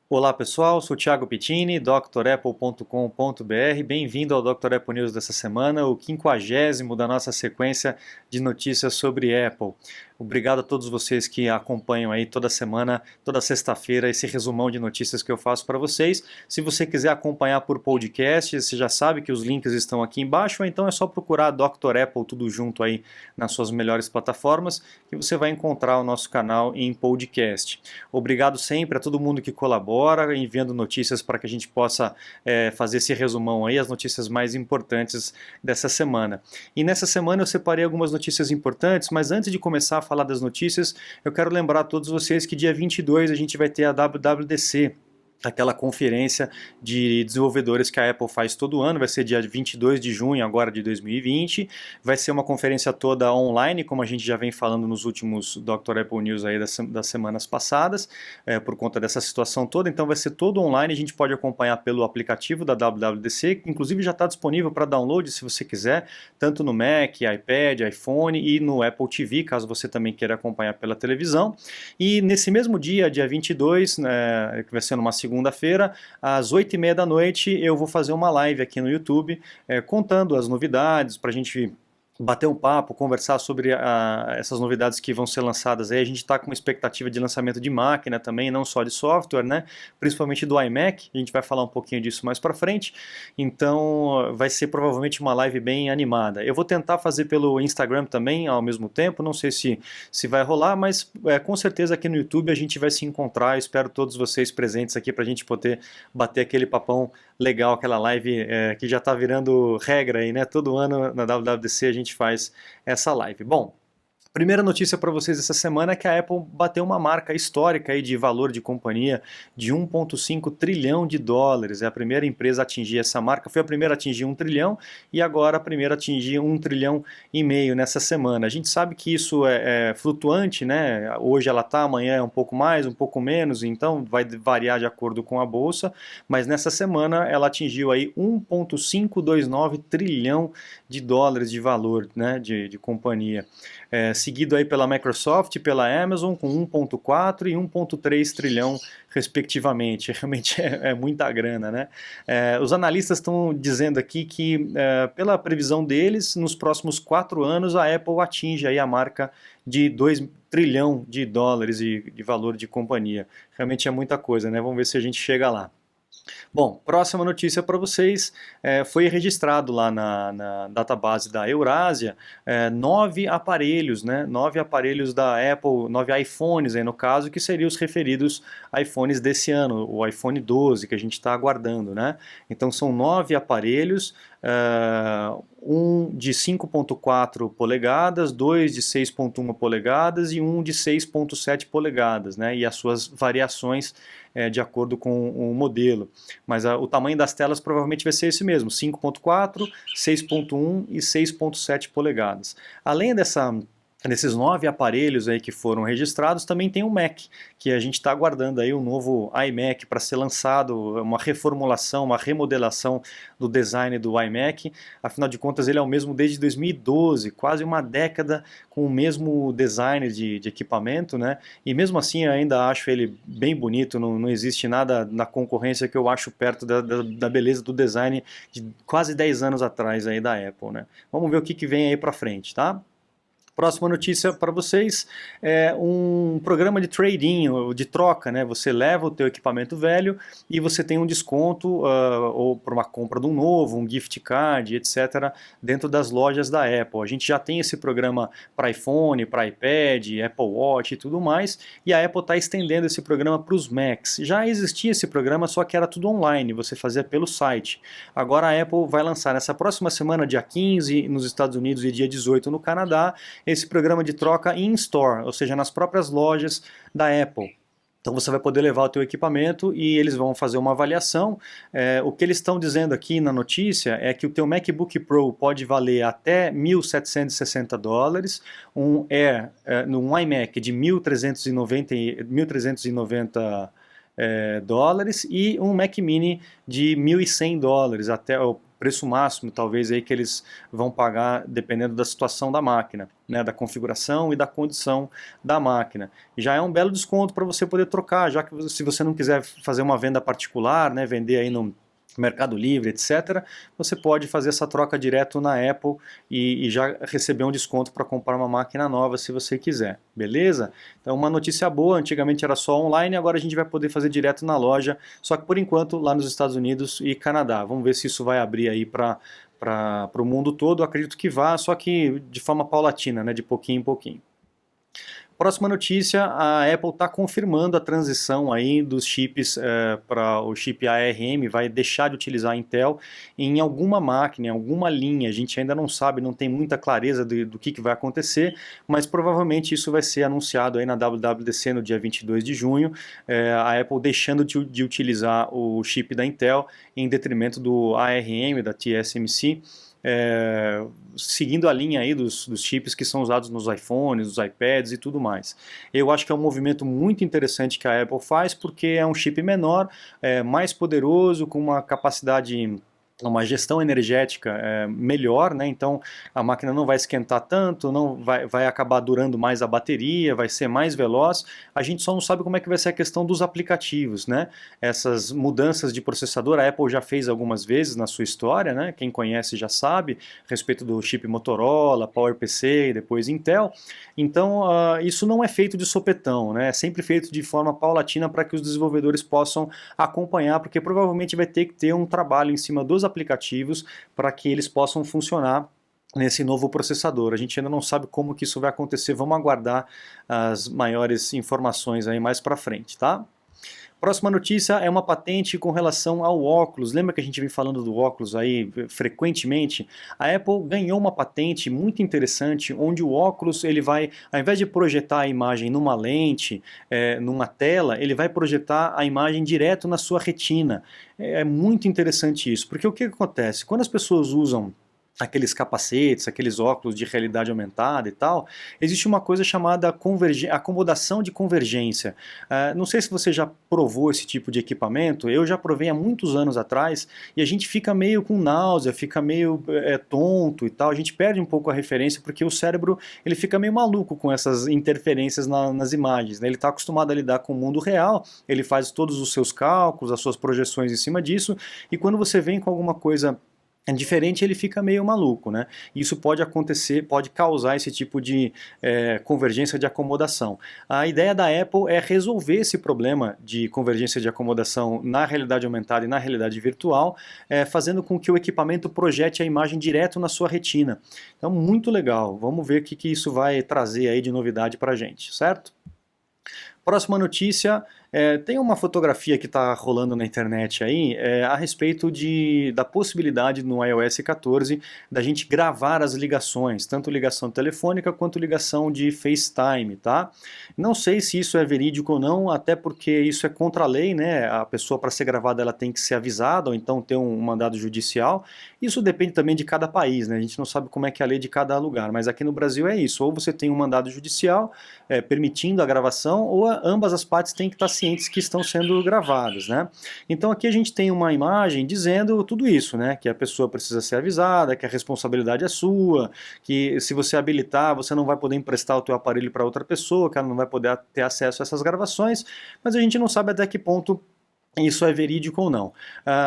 Olá pessoal, sou Thiago Pittini, drapple.com.br. Bem-vindo ao Dr. Apple News dessa semana, o 50º da nossa sequência de notícias sobre Apple. Obrigado a todos vocês que acompanham aí toda semana, toda sexta-feira, esse resumão de notícias que eu faço para vocês. Se você quiser acompanhar por podcast, você já sabe que os links estão aqui embaixo, ou então é só procurar Dr. Apple tudo junto aí nas suas melhores plataformas, que você vai encontrar o nosso canal em podcast. Obrigado sempre a todo mundo que colabora, enviando notícias para que a gente possa fazer esse resumão aí, as notícias mais importantes dessa semana. E nessa semana eu separei algumas notícias importantes, mas antes de começar a falar das notícias, eu quero lembrar a todos vocês que dia 22 a gente vai ter a WWDC, aquela conferência de desenvolvedores que a Apple faz todo ano, vai ser dia 22 de junho agora de 2020, vai ser uma conferência toda online, como a gente já vem falando nos últimos Dr. Apple News aí das semanas passadas, por conta dessa situação toda, então vai ser todo online, a gente pode acompanhar pelo aplicativo da WWDC, que inclusive já está disponível para download se você quiser, tanto no Mac, iPad, iPhone e no Apple TV, caso você também queira acompanhar pela televisão. E nesse mesmo dia 22, que vai ser numa segunda-feira, às 8h30 da noite, eu vou fazer uma live aqui no YouTube, contando as novidades, para a gente bater um papo, conversar sobre essas novidades que vão ser lançadas aí. A gente está com uma expectativa de lançamento de máquina também, não só de software, né? Principalmente do iMac, a gente vai falar um pouquinho disso mais para frente, então vai ser provavelmente uma live bem animada. Eu vou tentar fazer pelo Instagram também ao mesmo tempo, não sei se vai rolar, mas com certeza aqui no YouTube a gente vai se encontrar. Eu espero todos vocês presentes aqui para a gente poder bater aquele papão legal, aquela live que já está virando regra aí, né? Todo ano na WWDC a gente faz essa live. Bom, primeira notícia para vocês essa semana é que a Apple bateu uma marca histórica aí de valor de companhia de 1,5 trilhão de dólares. É a primeira empresa a atingir essa marca, foi a primeira a atingir 1 trilhão e agora a primeira a atingir 1,5 trilhão nessa semana. A gente sabe que isso é flutuante, né? Hoje ela está, amanhã é um pouco mais, um pouco menos, então vai variar de acordo com a bolsa, mas nessa semana ela atingiu aí 1,529 trilhão de dólares de valor, né, de companhia. Seguido aí pela Microsoft, pela Amazon com 1,4 e 1,3 trilhão respectivamente. Realmente é muita grana, né? Os analistas estão dizendo aqui que pela previsão deles, nos próximos 4 anos a Apple atinge aí a marca de 2 trilhão de dólares de valor de companhia. Realmente é muita coisa, né? Vamos ver se a gente chega lá. Bom, próxima notícia para vocês, foi registrado lá na database da Eurásia 9 aparelhos, né? 9 aparelhos da Apple, 9 iPhones aí no caso, que seriam os referidos iPhones desse ano, o iPhone 12 que a gente está aguardando, né? Então são 9 aparelhos, um de 5,4 polegadas, dois de 6,1 polegadas e um de 6,7 polegadas, né? E as suas variações de acordo com o modelo. Mas o tamanho das telas provavelmente vai ser esse mesmo, 5,4, 6,1 e 6,7 polegadas. Além desses 9 aparelhos aí que foram registrados, também tem o Mac, que a gente está aguardando aí um novo iMac para ser lançado, uma reformulação, uma remodelação do design do iMac. Afinal de contas, ele é o mesmo desde 2012, quase uma década com o mesmo design de equipamento, né? E mesmo assim eu ainda acho ele bem bonito, não existe nada na concorrência que eu acho perto da beleza do design de quase 10 anos atrás aí da Apple, né? Vamos ver o que vem aí para frente, tá? Próxima notícia para vocês é um programa de trade-in, de troca, né? Você leva o teu equipamento velho e você tem um desconto ou por uma compra de um novo, um gift card, etc., dentro das lojas da Apple. A gente já tem esse programa para iPhone, para iPad, Apple Watch e tudo mais, e a Apple está estendendo esse programa para os Macs. Já existia esse programa, só que era tudo online, você fazia pelo site. Agora a Apple vai lançar nessa próxima semana, dia 15 nos Estados Unidos e dia 18 no Canadá, esse programa de troca in-store, ou seja, nas próprias lojas da Apple. Então você vai poder levar o teu equipamento e eles vão fazer uma avaliação. O que eles estão dizendo aqui na notícia é que o teu MacBook Pro pode valer até $1.760, um Air, um iMac de 1.390 dólares e um Mac Mini de $1.100, até preço máximo talvez aí que eles vão pagar dependendo da situação da máquina, né, da configuração e da condição da máquina. Já é um belo desconto para você poder trocar, já que se você não quiser fazer uma venda particular, né, vender aí no Mercado Livre, etc., você pode fazer essa troca direto na Apple e já receber um desconto para comprar uma máquina nova se você quiser, beleza? Então uma notícia boa, antigamente era só online, agora a gente vai poder fazer direto na loja, só que por enquanto lá nos Estados Unidos e Canadá. Vamos ver se isso vai abrir aí para o mundo todo. Eu acredito que vá, só que de forma paulatina, né, de pouquinho em pouquinho. Próxima notícia, a Apple está confirmando a transição aí dos chips para o chip ARM, vai deixar de utilizar a Intel em alguma máquina, em alguma linha. A gente ainda não sabe, não tem muita clareza do que vai acontecer, mas provavelmente isso vai ser anunciado aí na WWDC no dia 22 de junho, a Apple deixando de utilizar o chip da Intel em detrimento do ARM, da TSMC, seguindo a linha aí dos chips que são usados nos iPhones, nos iPads e tudo mais. Eu acho que é um movimento muito interessante que a Apple faz, porque é um chip menor, mais poderoso, com uma capacidade, uma gestão energética melhor, né? Então a máquina não vai esquentar tanto, não vai acabar durando mais a bateria, vai ser mais veloz. A gente só não sabe como é que vai ser a questão dos aplicativos, né? Essas mudanças de processador, a Apple já fez algumas vezes na sua história, né? Quem conhece já sabe, a respeito do chip Motorola, PowerPC e depois Intel. Então isso não é feito de sopetão, né? É sempre feito de forma paulatina para que os desenvolvedores possam acompanhar, porque provavelmente vai ter que ter um trabalho em cima dos aplicativos para que eles possam funcionar nesse novo processador. A gente ainda não sabe como que isso vai acontecer, vamos aguardar as maiores informações aí mais para frente, tá? Próxima notícia é uma patente com relação ao óculos. Lembra que a gente vem falando do óculos aí frequentemente? A Apple ganhou uma patente muito interessante, onde o óculos ele vai, ao invés de projetar a imagem numa lente, numa tela, ele vai projetar a imagem direto na sua retina. É muito interessante isso, porque o que acontece? Quando as pessoas usam aqueles capacetes, aqueles óculos de realidade aumentada e tal, existe uma coisa chamada acomodação de convergência. Não sei se você já provou esse tipo de equipamento, eu já provei há muitos anos atrás, e a gente fica meio com náusea, fica meio tonto e tal, a gente perde um pouco a referência, porque o cérebro ele fica meio maluco com essas interferências nas imagens, né? Ele está acostumado a lidar com o mundo real, ele faz todos os seus cálculos, as suas projeções em cima disso, e quando você vem com alguma coisa diferente, ele fica meio maluco, né? Isso pode acontecer, pode causar esse tipo de convergência de acomodação. A ideia da Apple é resolver esse problema de convergência de acomodação na realidade aumentada e na realidade virtual, fazendo com que o equipamento projete a imagem direto na sua retina. Então, muito legal. Vamos ver o que isso vai trazer aí de novidade para a gente, certo? Próxima notícia, tem uma fotografia que está rolando na internet aí a respeito da possibilidade no iOS 14 da gente gravar as ligações, tanto ligação telefônica quanto ligação de FaceTime, tá? Não sei se isso é verídico ou não, até porque isso é contra a lei, né? A pessoa para ser gravada ela tem que ser avisada ou então ter um mandado judicial. Isso depende também de cada país, né? A gente não sabe como é que é a lei de cada lugar, mas aqui no Brasil é isso, ou você tem um mandado judicial permitindo a gravação, ou ambas as partes têm que estar cientes que estão sendo gravadas, né? Então aqui a gente tem uma imagem dizendo tudo isso, né? Que a pessoa precisa ser avisada, que a responsabilidade é sua, que se você habilitar, você não vai poder emprestar o teu aparelho para outra pessoa, que ela não vai poder ter acesso a essas gravações, mas a gente não sabe até que ponto isso é verídico ou não.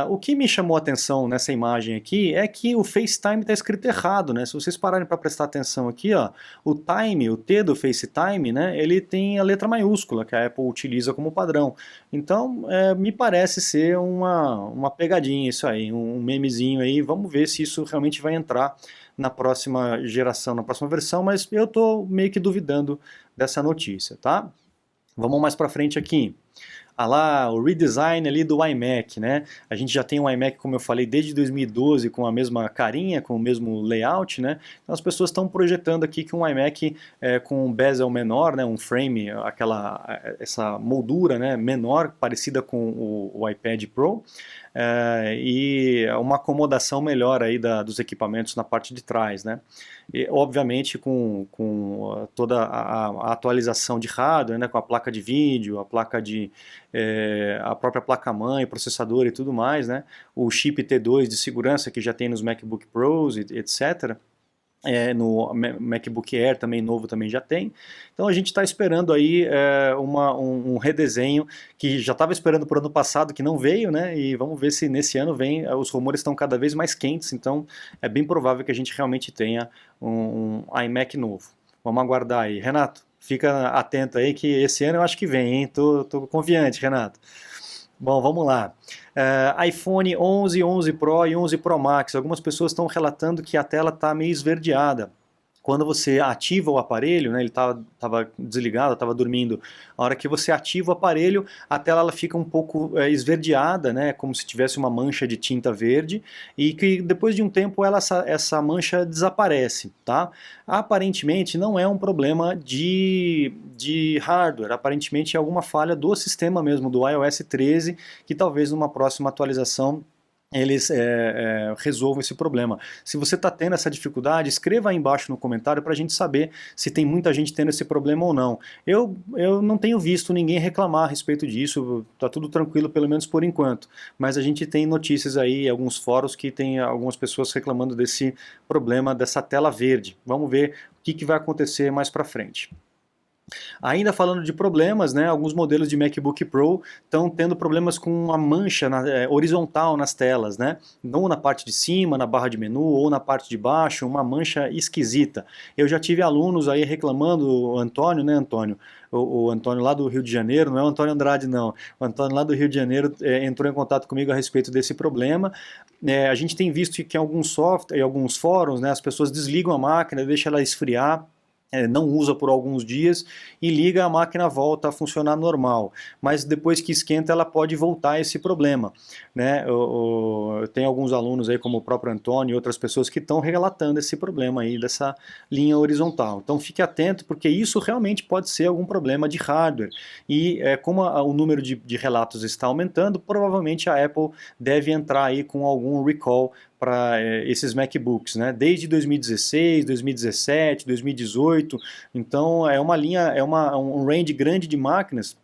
O que me chamou a atenção nessa imagem aqui é que o FaceTime está escrito errado, né? Se vocês pararem para prestar atenção aqui, ó, o time, o T do FaceTime, né, ele tem a letra maiúscula que a Apple utiliza como padrão. Então, me parece ser uma pegadinha isso aí, um memezinho aí. Vamos ver se isso realmente vai entrar na próxima geração, na próxima versão, mas eu estou meio que duvidando dessa notícia, tá? Vamos mais para frente aqui. Lá, o redesign ali do iMac, né? A gente já tem um iMac, como eu falei, desde 2012 com a mesma carinha, com o mesmo layout, né? Então as pessoas estão projetando aqui que um iMac com um bezel menor, né? Um frame, essa moldura, né? Menor, parecida com o iPad Pro, e uma acomodação melhor aí dos equipamentos na parte de trás, né? E, obviamente com toda a atualização de hardware, né? Com a placa de vídeo, a placa de a própria placa-mãe, processador e tudo mais, né? O chip T2 de segurança que já tem nos MacBook Pros, etc. No MacBook Air também novo também já tem. Então a gente está esperando aí um redesenho que já estava esperando para o ano passado, que não veio, né? E vamos ver se nesse ano vem. Os rumores estão cada vez mais quentes, então é bem provável que a gente realmente tenha um iMac novo. Vamos aguardar aí. Renato, fica atento aí que esse ano eu acho que vem, hein? Tô confiante, Renato. Bom, vamos lá. iPhone 11, 11 Pro e 11 Pro Max. Algumas pessoas estão relatando que a tela está meio esverdeada. Quando você ativa o aparelho, né, ele estava desligado, estava dormindo. A hora que você ativa o aparelho, a tela ela fica um pouco esverdeada, né, como se tivesse uma mancha de tinta verde, e que depois de um tempo essa mancha desaparece. Tá? Aparentemente não é um problema de hardware, aparentemente é alguma falha do sistema mesmo, do iOS 13, que talvez numa próxima atualização eles resolvam esse problema. Se você está tendo essa dificuldade, escreva aí embaixo no comentário para a gente saber se tem muita gente tendo esse problema ou não. Eu não tenho visto ninguém reclamar a respeito disso, está tudo tranquilo pelo menos por enquanto, mas a gente tem notícias aí, alguns fóruns que tem algumas pessoas reclamando desse problema, dessa tela verde. Vamos ver o que vai acontecer mais para frente. Ainda falando de problemas, né, alguns modelos de MacBook Pro estão tendo problemas com uma mancha horizontal nas telas, né, ou na parte de cima, na barra de menu, ou na parte de baixo, uma mancha esquisita. Eu já tive alunos aí reclamando, o Antônio, né, Antônio? O Antônio lá do Rio de Janeiro, não é o Antônio Andrade não, o Antônio lá do Rio de Janeiro entrou em contato comigo a respeito desse problema. A gente tem visto que em alguns softwares, em alguns fóruns, né, as pessoas desligam a máquina, deixam ela esfriar, não usa por alguns dias e liga, a máquina volta a funcionar normal, mas depois que esquenta ela pode voltar a esse problema, né? Eu tenho alguns alunos aí como o próprio Antônio e outras pessoas que estão relatando esse problema aí dessa linha horizontal, então fique atento porque isso realmente pode ser algum problema de hardware e como o número de relatos está aumentando, provavelmente a Apple deve entrar aí com algum recall para esses MacBooks, né? Desde 2016, 2017, 2018, então é uma linha, um range grande de máquinas.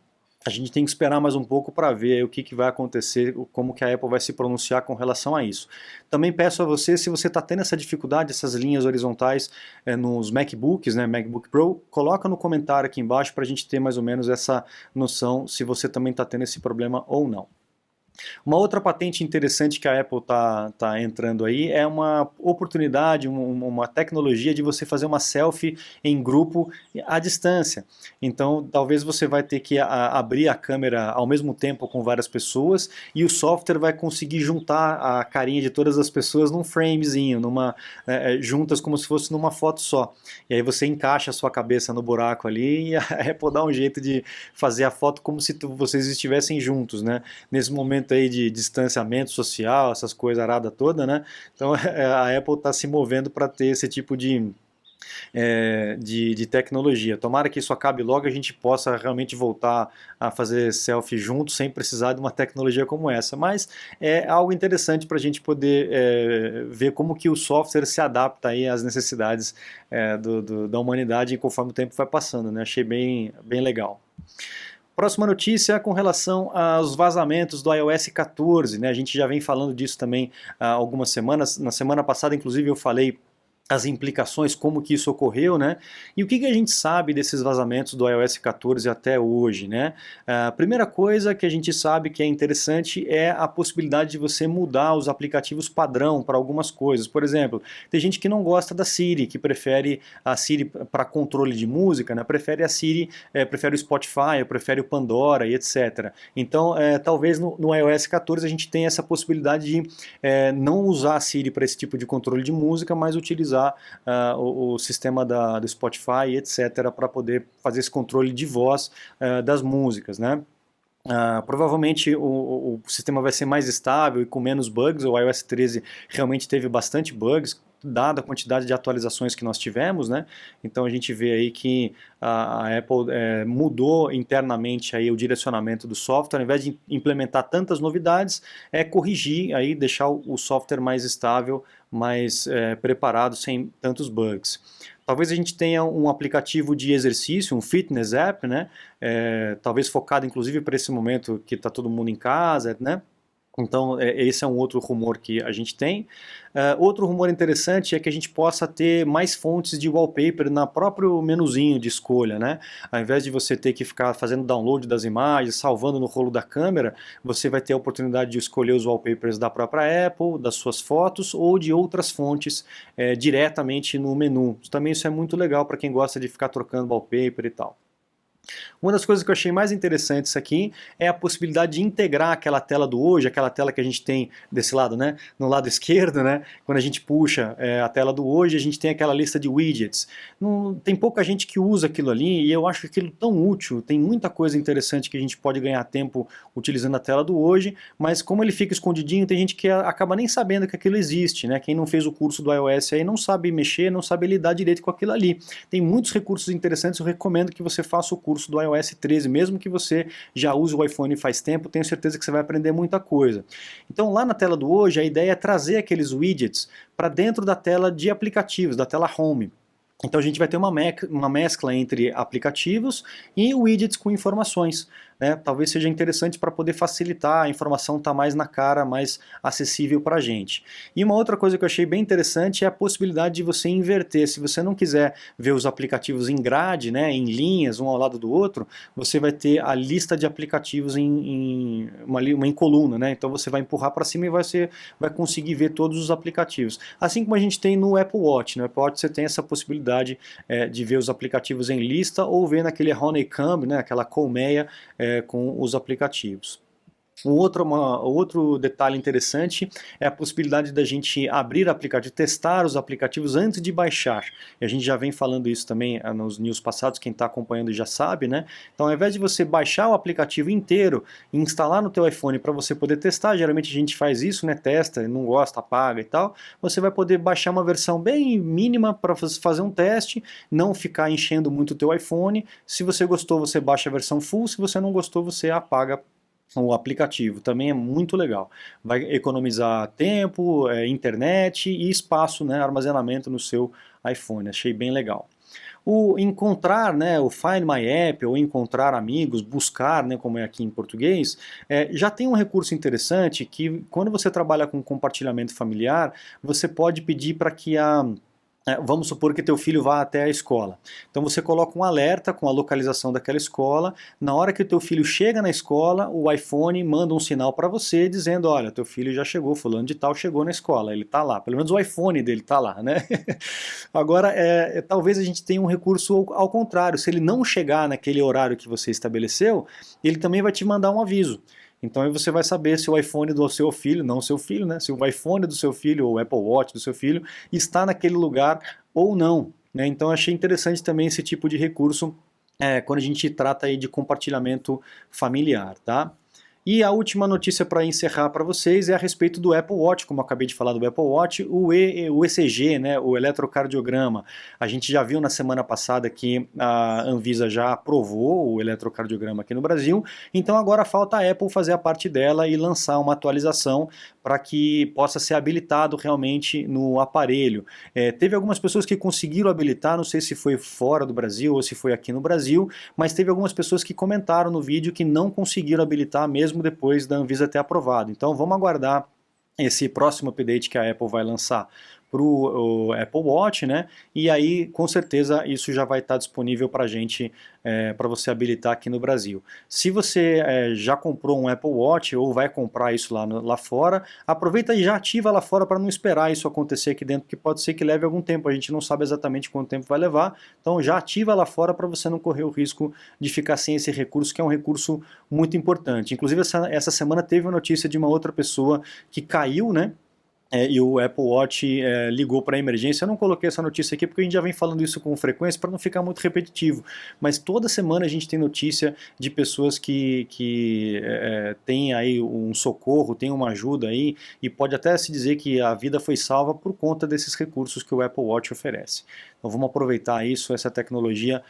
A gente tem que esperar mais um pouco para ver o que vai acontecer, como que a Apple vai se pronunciar com relação a isso. Também peço a você, se você está tendo essa dificuldade, essas linhas horizontais nos MacBooks, né, MacBook Pro, coloca no comentário aqui embaixo para a gente ter mais ou menos essa noção se você também está tendo esse problema ou não. Uma outra patente interessante que a Apple tá entrando aí é uma oportunidade, uma tecnologia de você fazer uma selfie em grupo à distância. Então, talvez você vai ter que abrir a câmera ao mesmo tempo com várias pessoas e o software vai conseguir juntar a carinha de todas as pessoas num framezinho, juntas como se fosse numa foto só. E aí você encaixa a sua cabeça no buraco ali e a Apple dá um jeito de fazer a foto como se vocês estivessem juntos, né? Nesse momento aí de distanciamento social, essas coisas arada toda, né? Então a Apple está se movendo para ter esse tipo de tecnologia. Tomara que isso acabe logo e a gente possa realmente voltar a fazer selfie junto sem precisar de uma tecnologia como essa. Mas é algo interessante para a gente poder ver como que o software se adapta aí às necessidades da humanidade conforme o tempo vai passando, né? Achei bem legal. Próxima notícia com relação aos vazamentos do iOS 14, né? A gente já vem falando disso também há algumas semanas. Na semana passada, inclusive, eu falei as implicações, como que isso ocorreu, né? E o que a gente sabe desses vazamentos do iOS 14 até hoje, né? A primeira coisa que a gente sabe que é interessante é a possibilidade de você mudar os aplicativos padrão para algumas coisas. Por exemplo, tem gente que não gosta da Siri, que prefere a Siri para controle de música, né? Prefere a Siri, prefere o Spotify, prefere o Pandora e etc. Então, talvez no iOS 14 a gente tenha essa possibilidade de não usar a Siri para esse tipo de controle de música, mas utilizar o sistema do Spotify, etc., para poder fazer esse controle de voz das músicas, né? Provavelmente o sistema vai ser mais estável e com menos bugs. O iOS 13 realmente teve bastante bugs, dada a quantidade de atualizações que nós tivemos, né? Então a gente vê aí que a Apple mudou internamente aí o direcionamento do software, ao invés de implementar tantas novidades, corrigir aí, deixar o software mais estável, mais preparado, sem tantos bugs. Talvez a gente tenha um aplicativo de exercício, um fitness app, né? Talvez focado inclusive para esse momento que está todo mundo em casa, né? Então, esse é um outro rumor que a gente tem. Outro rumor interessante é que a gente possa ter mais fontes de wallpaper na próprio menuzinho de escolha, né? Ao invés de você ter que ficar fazendo download das imagens, salvando no rolo da câmera, você vai ter a oportunidade de escolher os wallpapers da própria Apple, das suas fotos ou de outras fontes diretamente no menu. Também isso é muito legal para quem gosta de ficar trocando wallpaper e tal. Uma das coisas que eu achei mais interessantes aqui é a possibilidade de integrar aquela tela do hoje, aquela tela que a gente tem desse lado, né? No lado esquerdo, né? Quando a gente puxa a tela do hoje, a gente tem aquela lista de widgets. Tem pouca gente que usa aquilo ali e eu acho aquilo tão útil, tem muita coisa interessante que a gente pode ganhar tempo utilizando a tela do hoje, mas como ele fica escondidinho, tem gente que acaba nem sabendo que aquilo existe, né? Quem não fez o curso do iOS aí não sabe mexer, não sabe lidar direito com aquilo ali. Tem muitos recursos interessantes, eu recomendo que você faça o curso do iOS 13, mesmo que você já use o iPhone faz tempo, tenho certeza que você vai aprender muita coisa. Então lá na tela do hoje, a ideia é trazer aqueles widgets para dentro da tela de aplicativos, da tela Home. Então a gente vai ter uma mescla entre aplicativos e widgets com informações. Talvez seja interessante para poder facilitar, a informação estar mais na cara, mais acessível para a gente. E uma outra coisa que eu achei bem interessante é a possibilidade de você inverter. Se você não quiser ver os aplicativos em grade, em linhas, um ao lado do outro, você vai ter a lista de aplicativos em coluna. Então você vai empurrar para cima e você vai conseguir ver todos os aplicativos. Assim como a gente tem no Apple Watch. No Apple Watch você tem essa possibilidade de ver os aplicativos em lista ou ver naquele honeycomb, aquela colmeia, com os aplicativos. Outro detalhe interessante é a possibilidade da gente abrir aplicativo, testar os aplicativos antes de baixar. E a gente já vem falando isso também nos news passados, quem está acompanhando já sabe, né? Então ao invés de você baixar o aplicativo inteiro e instalar no teu iPhone para você poder testar, geralmente a gente faz isso, né? Testa, não gosta, apaga e tal. Você vai poder baixar uma versão bem mínima para fazer um teste, não ficar enchendo muito o teu iPhone. Se você gostou, você baixa a versão full, se você não gostou, você apaga o aplicativo. Também é muito legal. Vai economizar tempo, internet e espaço, armazenamento no seu iPhone. Achei bem legal. O encontrar, o Find My App, ou encontrar amigos, buscar, como é aqui em português, já tem um recurso interessante que quando você trabalha com compartilhamento familiar, você pode pedir para que vamos supor que teu filho vá até a escola. Então você coloca um alerta com a localização daquela escola. Na hora que o teu filho chega na escola, o iPhone manda um sinal para você dizendo, olha, teu filho já chegou, fulano de tal chegou na escola, ele está lá. Pelo menos o iPhone dele está lá, né? Agora, talvez a gente tenha um recurso ao contrário. Se ele não chegar naquele horário que você estabeleceu, ele também vai te mandar um aviso. Então aí você vai saber se o iPhone do seu filho, não o seu filho, né? Se o iPhone do seu filho ou o Apple Watch do seu filho está naquele lugar ou não. Então achei interessante também esse tipo de recurso quando a gente trata aí de compartilhamento familiar, tá? E a última notícia para encerrar para vocês é a respeito do Apple Watch, como eu acabei de falar do Apple Watch, o ECG, o eletrocardiograma. A gente já viu na semana passada que a Anvisa já aprovou o eletrocardiograma aqui no Brasil, então agora falta a Apple fazer a parte dela e lançar uma atualização para que possa ser habilitado realmente no aparelho. Teve algumas pessoas que conseguiram habilitar, não sei se foi fora do Brasil ou se foi aqui no Brasil, mas teve algumas pessoas que comentaram no vídeo que não conseguiram habilitar mesmo depois da Anvisa ter aprovado. Então vamos aguardar esse próximo update que a Apple vai lançar para o Apple Watch, E aí, com certeza, isso já vai estar disponível para a gente, para você habilitar aqui no Brasil. Se você já comprou um Apple Watch ou vai comprar isso lá fora, aproveita e já ativa lá fora para não esperar isso acontecer aqui dentro, que pode ser que leve algum tempo. A gente não sabe exatamente quanto tempo vai levar, então já ativa lá fora para você não correr o risco de ficar sem esse recurso, que é um recurso muito importante. Inclusive, essa semana teve uma notícia de uma outra pessoa que caiu, e o Apple Watch ligou para a emergência. Eu não coloquei essa notícia aqui porque a gente já vem falando isso com frequência para não ficar muito repetitivo, mas toda semana a gente tem notícia de pessoas que têm aí um socorro, têm uma ajuda aí, e pode até se dizer que a vida foi salva por conta desses recursos que o Apple Watch oferece. Então vamos aproveitar isso, essa tecnologia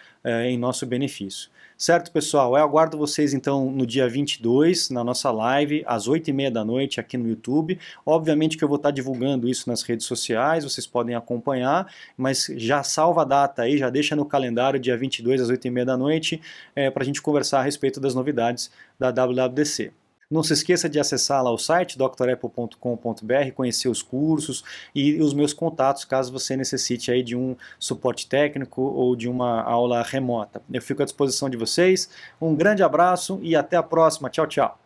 em nosso benefício. Certo, pessoal? Eu aguardo vocês então no dia 22, na nossa live, às 8h30 da noite aqui no YouTube. Obviamente que eu vou estar divulgando isso nas redes sociais, vocês podem acompanhar, mas já salva a data aí, já deixa no calendário, dia 22 às 8h30 da noite, para a gente conversar a respeito das novidades da WWDC. Não se esqueça de acessar lá o site drapple.com.br, conhecer os cursos e os meus contatos caso você necessite aí de um suporte técnico ou de uma aula remota. Eu fico à disposição de vocês. Um grande abraço e até a próxima. Tchau, tchau.